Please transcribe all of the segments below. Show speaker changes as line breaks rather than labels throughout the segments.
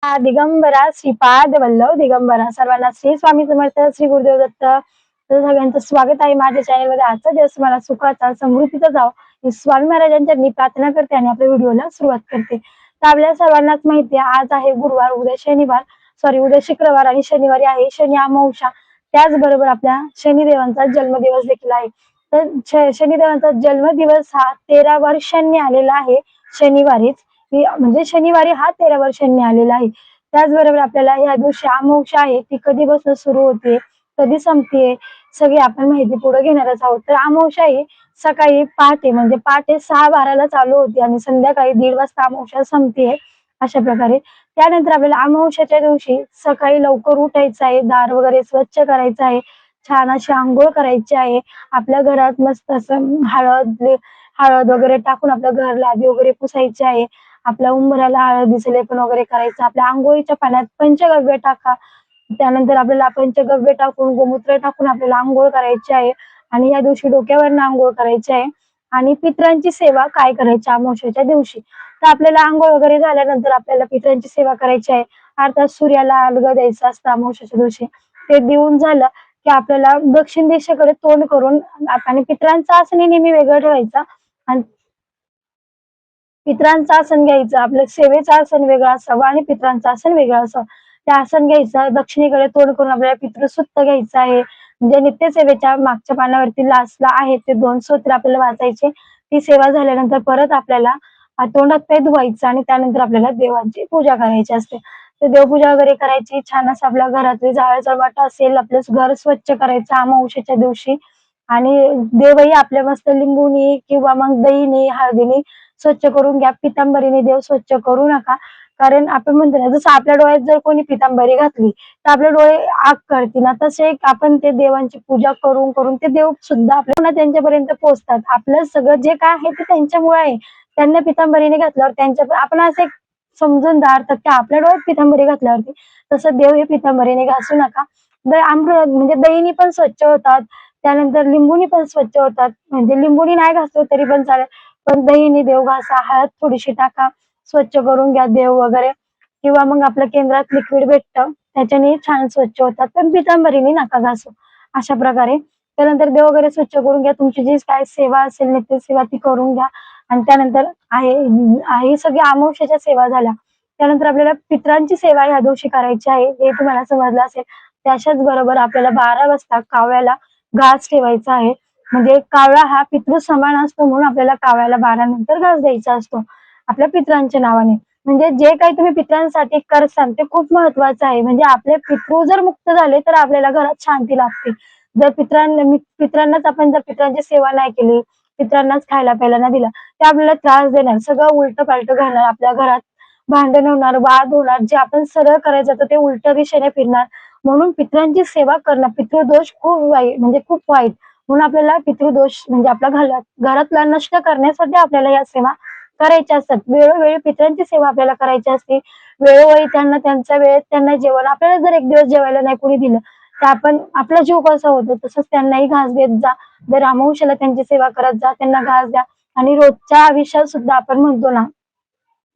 दिगंबरा श्रीपाद वल्लभ दिगंबरा सर्वांना श्री स्वामी समर्थ श्री गुरुदेव दत्त तर सगळ्यांचं स्वागत आहे माझ्या चॅनल मध्ये। आजचा दिवस मला सुखाचा समृद्धीचा जावो ही स्वामी महाराजांच्या मी प्रार्थना करते आणि आपल्या व्हिडिओला सुरुवात करते। तर आपल्या सर्वांनाच माहिती आहे आज आहे गुरुवार, उद्या शनिवार उद्या शुक्रवार आणि शनिवारी आहे शनी अमावस्या। त्याचबरोबर आपल्या शनिदेवांचा जन्मदिवस देखील आहे। तर शनिदेवांचा जन्मदिवस हा 13 वर्षांनी आलेला आहे शनिवारीच, म्हणजे शनिवारी हा 13 वर्षांनी आलेला आहे। त्याचबरोबर आपल्याला या दिवशी अमावस्या आहे ती कधीपासून सुरू होते, कधी संपते, सगळी आपण माहिती पुढे घेणारच आहोत। तर अमावस्या ही सकाळी पहाटे म्हणजे पहाटे 6:12 चालू होते आणि संध्याकाळी 1:30 वाजता अमावस्या संपते अशा प्रकारे। त्यानंतर आपल्याला अमावस्याच्या दिवशी सकाळी लवकर उठायचं आहे, दार वगैरे स्वच्छ करायचं आहे, छान अशी आंघोळ करायची आहे। आपल्या घरात मस्त असं हळद वगैरे टाकून आपल्या घर लादी वगैरे पुसायची आहे। आपल्या उंबराला हळदीचं लेपन वगैरे करायचं। आपल्या आंघोळीच्या पाण्यात पंचगव्य टाका, त्यानंतर आपल्याला पंचगव्य टाकून गोमूत्र टाकून आपल्याला आंघोळ करायची आहे आणि या दिवशी डोक्यावरनं आंघोळ करायची आहे। आणि पितरांची सेवा काय करायची अमावस्येच्या दिवशी, तर आपल्याला आंघोळ वगैरे झाल्यानंतर आपल्याला पितरांची सेवा करायची आहे। अर्थात सूर्याला अर्घ्य द्यायचं असतं अमावस्येच्या दिवशी। ते देऊन झालं की आपल्याला दक्षिण दिशेकडे तोंड करून आणि पितरांचं आसन नेहमी वेगळं ठेवायचं आणि पितरांचं आसन घ्यायचं, आपलं सेवेचं आसन वेगळं असावं आणि पितरांचं आसन वेगळं असावं। ते आसन घ्यायचं, दक्षिणेकडे तोंड करून आपल्याला पितृसुत्त घ्यायचं आहे। म्हणजे नित्यसेवेच्या मागच्या पानावरती लास्टला आहे ते 2 स्तोत्र आपल्याला वाचायचे। ती सेवा झाल्यानंतर परत आपल्याला तोंडात पाय धुवायचं आणि त्यानंतर आपल्याला देवांची पूजा करायची असते। तर देवपूजा वगैरे करायची, छान असं आपल्या घरातली झाड झळवाट असेल आपलं घर स्वच्छ करायचं अमावस्येच्या दिवशी। आणि देवही आपल्या मस्त लिंबूनी किंवा मग दहीने हळदीने स्वच्छ करून घ्या, पितांबरीने देव स्वच्छ करू नका। कारण आपण म्हणतो ना, जसं आपल्या डोळ्यात जर कोणी पितांबरी घातली तर आपले डोळे आग करतील ना, तसे आपण ते देवांची पूजा करून करून ते देव सुद्धा आपल्याला त्यांच्यापर्यंत पोहोचतात। आपलं सगळं जे काय आहे ते त्यांच्यामुळे आहे। त्यांना पितांबरीने घातल्यावर त्यांच्या आपण असं एक समजूनदार तर त्या आपल्या डोळ्यात पितांबरी घातल्यावरती तसं देव हे पितांबरीने घासू नका। अमृत म्हणजे दहीने पण स्वच्छ होतात, त्यानंतर लिंबूनी पण स्वच्छ होतात, म्हणजे लिंबूनी नाही घासलं तरी पण चालेल, पण दहीने देव घासा, हळद थोडीशी टाका, स्वच्छ करून घ्या देव वगैरे। किंवा मग आपल्या केंद्रात लिक्विड भेटतं त्याच्याने छान स्वच्छ होतात, पण पितांबरीने नका घासू अशा प्रकारे। त्यानंतर देव वगैरे स्वच्छ करून घ्या, तुमची जी काय सेवा असेल नित्य सेवा ती करून घ्या। आणि त्यानंतर ही सगळी अमावस्येच्या सेवा झाल्या, त्यानंतर आपल्याला पितरांची सेवा या दिवशी करायची आहे हे तुम्हाला समजलं असेल। त्याच्याच बरोबर आपल्याला 12 वाजता कावळ्याला घास ठेवायचा आहे, म्हणजे कावळा हा पितृ समान असतो म्हणून आपल्याला कावळ्याला 12 नंतर घास द्यायचा असतो आपल्या पितरांच्या नावाने। म्हणजे जे काही तुम्ही पितरांसाठी करसाल ते खूप महत्वाचं आहे, म्हणजे आपले पितृ जर मुक्त झाले तर आपल्याला घरात शांती लाभते। जर पितरांनाच आपण जर पितरांची सेवा नाही केली, पितरांनाच खायला प्यायला नाही दिला ते आपल्याला त्रास देणार, सगळं उलट पालट घडणार, आपल्या घरात भांडण होणार, वाद होणार, जे आपण सरळ करायचं तर ते उलट दिशेने फिरणार। म्हणून पितरांची सेवा करणं, पितृदोष खूप वाईट म्हणजे खूप वाईट, म्हणून आपल्याला पितृदोष म्हणजे आपल्या घरातला नष्ट करण्यासाठी आपल्याला या सेवा करायच्या असतात। वेळोवेळी पितरांची सेवा आपल्याला करायची असते, वेळोवेळी त्यांना त्यांच्या वेळेत त्यांना जेवण, आपल्याला जर एक दिवस जेवायला नाही कोणी दिलं तर आपण आपला जीव कसा होतो तसंच त्यांनाही घास देत जा। दर अमावस्येला त्यांची सेवा करत जा, त्यांना घास द्या। आणि रोजच्या आयुष्यात सुद्धा आपण म्हणतो ना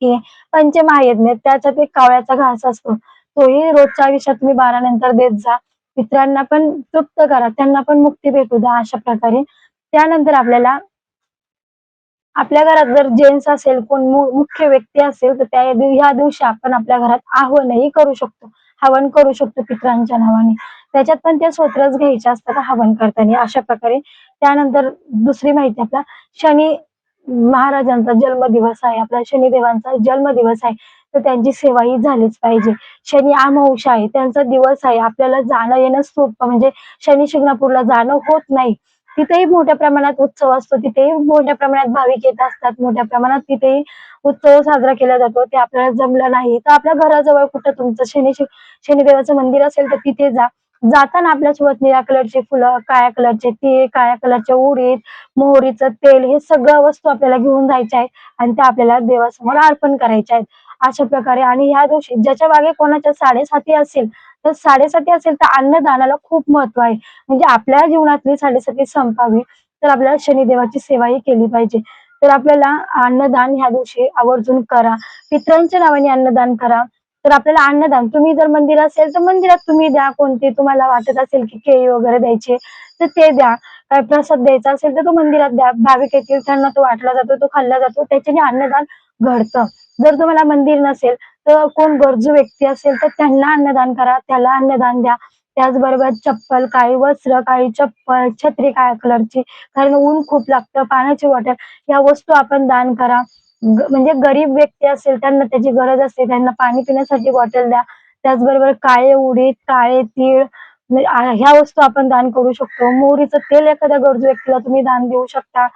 की पंचमहायज्ञ त्याच्यात एक कावळ्याचा घास असतो, तोही रोजच्या आयुष्यात तुम्ही 12 नंतर देत जा। पितरांना पण तृप्त करा, त्यांना पण मुक्ती भेटू द्या अशा प्रकारे। त्यानंतर आपल्याला आपल्या घरात जर जेंट्स असेल, कोण मुख्य व्यक्ती असेल तर ह्या दिवशी आपण आपल्या घरात आवाहनही करू शकतो, हवन करू शकतो पितरांच्या नावाने। त्याच्यात पण ते स्तोत्रच घ्यायचे असतात हवन करताना अशा प्रकारे। त्यानंतर दुसरी माहिती आपला शनी महाराजांचा जन्मदिवस आहे, आपल्या शनिदेवांचा जन्मदिवस आहे, तर त्यांची सेवाही झालीच पाहिजे। शनी अमावस्या आहे, त्यांचा दिवस आहे, आपल्याला जाणं येणं सोपं म्हणजे शनी शिंगणापूरला जाणं होत नाही, तिथेही मोठ्या प्रमाणात उत्सव असतो, तिथेही मोठ्या प्रमाणात भाविक येत असतात, मोठ्या प्रमाणात तिथेही उत्सव साजरा केला जातो। ते आपल्याला जमलं नाही तर आपल्या घराजवळ कुठं तुमचं शनिदेवाचं मंदिर असेल तर तिथे जा। जाताना आपल्यासोबत निळ्या कलरचे फुलं, काळ्या कलरचे तीळ, काळ्या कलरच्या उडीद, मोहरीचं तेल हे सगळ्या वस्तू आपल्याला घेऊन जायच्या आहेत आणि त्या आपल्याला देवासमोर अर्पण करायच्या आहेत अशा प्रकारे। आणि ह्या दिवशी ज्याच्या मागे कोणाच्या 7.5 असेल तर 7.5 असेल तर अन्नदानाला खूप महत्व आहे, म्हणजे आपल्या जीवनातली 7.5 संपावी तर आपल्याला शनिदेवाची सेवाही केली पाहिजे। तर आपल्याला अन्नदान ह्या दिवशी आवर्जून करा, पितरांच्या नावाने अन्नदान करा। तर आपल्याला अन्नदान, तुम्ही जर मंदिर असेल तर मंदिरात तुम्ही द्या, कोणते तुम्हाला वाटत असेल की केळी वगैरे द्यायचे तर ते द्या. काय प्रसाद द्यायचा असेल तर तो मंदिरात द्या. भाविक येतील त्यांना तो वाटला जातो, तो खाल्ला जातो. त्याच्याने अन्नदान घडतं. जर तुम्हाला मंदिर नसेल तर कोण गरजू व्यक्ती असेल तर त्यांना अन्नदान करा, त्याला अन्नदान द्या. त्याचबरोबर चप्पल, काळी वस्त्र, काळी चप्पल, छत्री काळ्या कलरची, कारण ऊन खूप लागतं, पाण्याची बॉटल या वस्तू आपण दान करा. म्हणजे गरीब व्यक्ती असेल त्यांना त्याची गरज असते, त्यांना पाणी पिण्यासाठी बॉटल द्या. त्याचबरोबर काळे उडीद, काळे तीळ म्हणजे ह्या वस्तू आपण दान करू शकतो. मोहरीचं तेल एखाद्या गरजू व्यक्तीला तुम्ही दान देऊ शकता.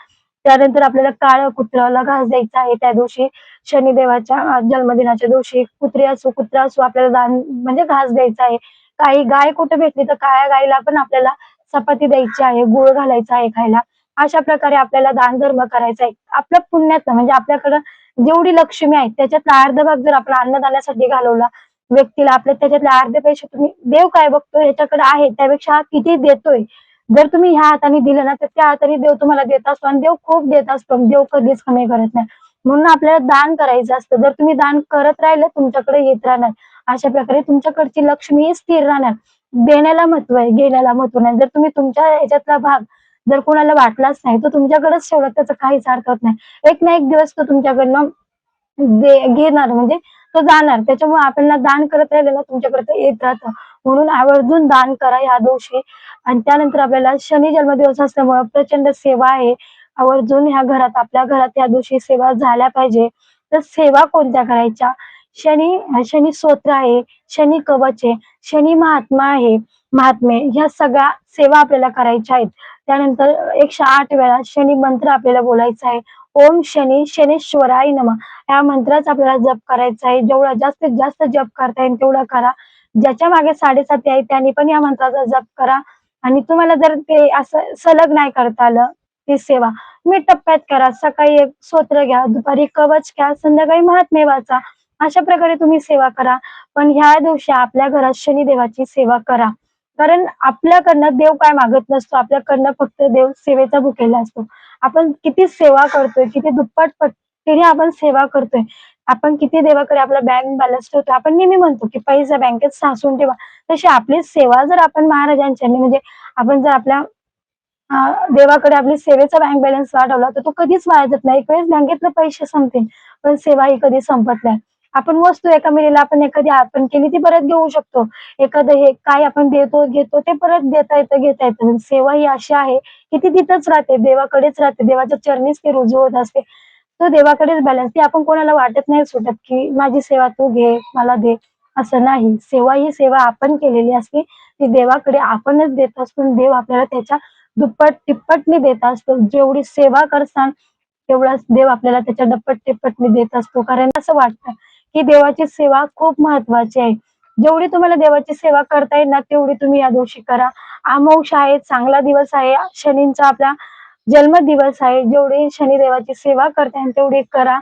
त्यानंतर आपल्याला काळं कुत्र्याला घास द्यायचा आहे त्या दिवशी, शनिदेवाच्या जन्मदिनाच्या दिवशी. कुत्री असो, कुत्रा असो, आपल्याला दान म्हणजे घास द्यायचा आहे. काही गाय कुठे भेटली तर काळ्या गाईला पण आपल्याला चपाती द्यायची आहे, गूळ घालायचा आहे खायला. अशा प्रकारे आपल्याला दान धर्म करायचा आहे. आपल्या पुण्यातनं म्हणजे आपल्याकडं जेवढी लक्ष्मी आहे त्याच्यातला अर्धा भाग जर आपण अन्नदानासाठी घालवला व्यक्तीला, आपल्या त्याच्यातले अर्धे पैसे तुम्ही, देव काय बघतोय ह्याच्याकडे आहे त्यापेक्षा हा किती देतोय. जर तुम्ही ह्या हाताने दिलं ना तर त्या हाताने देव तुम्हाला देत असतो आणि देव खूप देत असतो. देव कधीच कमी करत नाही. म्हणून आपल्याला दान करायचं असतं. जर तुम्ही दान करत राहिले तुमच्याकडे येत राहणार. अशा प्रकारे तुमच्याकडची लक्ष्मी ही स्थिर राहणार. देण्याला महत्व आहे, घेण्याला महत्व नाही. जर तुम्ही तुमच्या ह्याच्यातला भाग जर कोणाला वाटलाच नाही तर तुमच्याकडेच ठेवला त्याचा काहीच अर्थ होत नाही. एक ना एक दिवस तो तुमच्याकडनं घेणार म्हणजे तो जाणार. त्याच्यामुळे आपल्याला दान करत राहिलं ना तुमच्याकडे ते येत राहतं. म्हणून आवर्जून दान करा या दिवशी. आणि त्यानंतर आपल्याला शनी जन्मदिवस असल्यामुळे प्रचंड सेवा आहे. आवर्जून ह्या घरात, आपल्या घरात या दिवशी सेवा झाल्या पाहिजे. तर सेवा कोणत्या करायच्या? शनी स्तोत्र आहे, शनी कवच आहे, शनी महात्मा आहे, महात्मे ह्या सगळ्या सेवा आपल्याला करायच्या आहेत. त्यानंतर 108 वेळा शनी मंत्र आपल्याला बोलायचा आहे. ओम शनी शनेश्वराय नमः या मंत्राचा आपल्याला जप करायचा आहे. जेवढा जास्तीत जास्त जप करता येईल तेवढा करा. ज्याच्या मागे 7.5 आहे त्यांनी पण या मंत्राचा जप करा. आणि तुम्हाला जर ते असं सलग नाही करता आलं ती सेवा, तुम्ही टप्प्यात करा. सकाळी एक स्तोत्र घ्या, दुपारी कवच घ्या, संध्याकाळी महात्मे वाचा. अशा प्रकारे तुम्ही सेवा करा. पण ह्या दिवशी आपल्या घरात शनिदेवाची सेवा करा. कारण आपल्याकडनं देव काय मागत नसतो. आपल्याकडनं फक्त देव सेवेचा भुकेला असतो. आपण किती सेवा करतोय, किती दुप्पट पटीने आपण सेवा करतोय. आपण किती देवाकडे आपला बँक बॅलन्स ठेवतो. आपण नेहमी म्हणतो की पैसा बँकेत साचवून ठेवा. तशी आपली सेवा जर आपण महाराजांच्या म्हणजे आपण जर आपल्या देवाकडे आपली सेवेचा बँक बॅलन्स वाढवला तर तो कधीच वाया जात नाही. एक वेळेस बँकेतले पैसे संपतील, पण सेवा ही कधी संपत नाही. आपण वस्तू एका मिळेला आपण एखादी आपण केली ती परत घेऊ शकतो. एखादं हे काय आपण देतो, घेतो ते परत देता येतं, घेता येतं. पण सेवा ही अशी आहे की ती तिथंच राहते, देवाकडेच राहते. देवाच्या चरणीच ती रुजू होत असते. तो देवाकडेच बॅलन्स, ती आपण कोणाला वाटत नाही सुटत की माझी सेवा तू घे, मला दे. असं नाही. सेवा ही सेवा आपण केलेली असते. ती देवाकडे आपणच देत असतो आणि देव आपल्याला त्याच्या दुप्पट तिप्पटने देत असतो. जेवढी सेवा करसान तेवढाच देव आपल्याला त्याच्या दुप्पट तिप्पटने देत असतो. कारण असं वाटतं की देवाची सेवा खूप महत्वाची आहे. जेवढी तुम्हाला देवाची सेवा करता येईल ना तेवढी तुम्ही या दिवशी करा. अमावस्या आहे, चांगला दिवस आहे, शनींचा आपला जन्मदिवस आहे. जेवढी शनिदेवाची सेवा करता येईल तेवढी करा.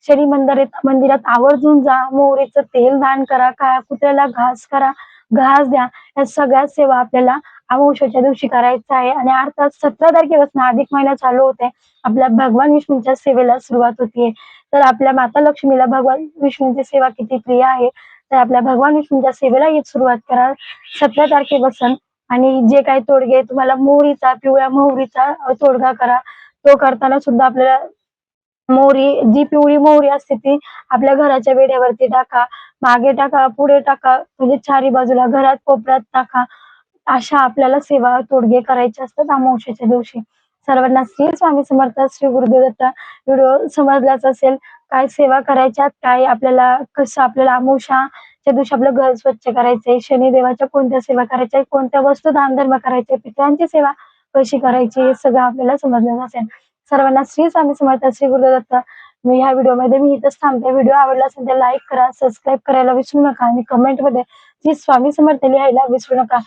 शनी मंदिरात आवर्जून जा. मोहरीचं तेल दान करा, काळ्या कुत्र्याला घास करा, घास द्या. या सगळ्या सेवा आपल्याला अमावस्येच्या दिवशी करायचं आहे. आणि अर्थात 17 तारखेपासून अधिक महिना चालू होते. आपल्या भगवान विष्णूंच्या सेवेला सुरुवात होतीये. तर आपल्या माता लक्ष्मीला भगवान विष्णूंची सेवा किती प्रिय आहे. तर आपल्या भगवान विष्णूंच्या सेवेला ही सुरुवात करा 17 तारखेपासून. आणि जे काही तोडगे तुम्हाला मोहरीचा, पिवळ्या मोहरीचा तोडगा करा. तो करताना सुद्धा आपल्याला मोहरी, जी पिवळी मोहरी असते ती आपल्या घराच्या वेढ्यावरती टाका, मागे टाका, पुढे टाका, म्हणजे चारी बाजूला घरात कोपऱ्यात टाका. अशा आपल्याला सेवा तोडगे करायचे असतात अमावस्येच्या दिवशी. सर्वांना श्री स्वामी समर्थ, श्री गुरुदेव दत्त. व्हिडिओ समजलाच असेल. काय सेवा करायच्या, काय आपल्याला कसं आपल्याला अमावस्याच्या दिवशी आपलं घर स्वच्छ करायचंय, शनिदेवाच्या कोणत्या सेवा करायच्या, कोणत्या वस्तू दानधर्म करायचे, पितरांची सेवा कशी करायची, हे सगळं आपल्याला समजलं असेल. सर्वांना श्री स्वामी समर्थ, श्री गुरुदेव दत्त. मी ह्या व्हिडिओमध्ये मी इथंच थांबते. व्हिडिओ आवडला असेल तर लाईक करा, सबस्क्राईब करायला विसरू नका आणि कमेंटमध्ये श्री स्वामी समर्थ लिहायला विसरू नका.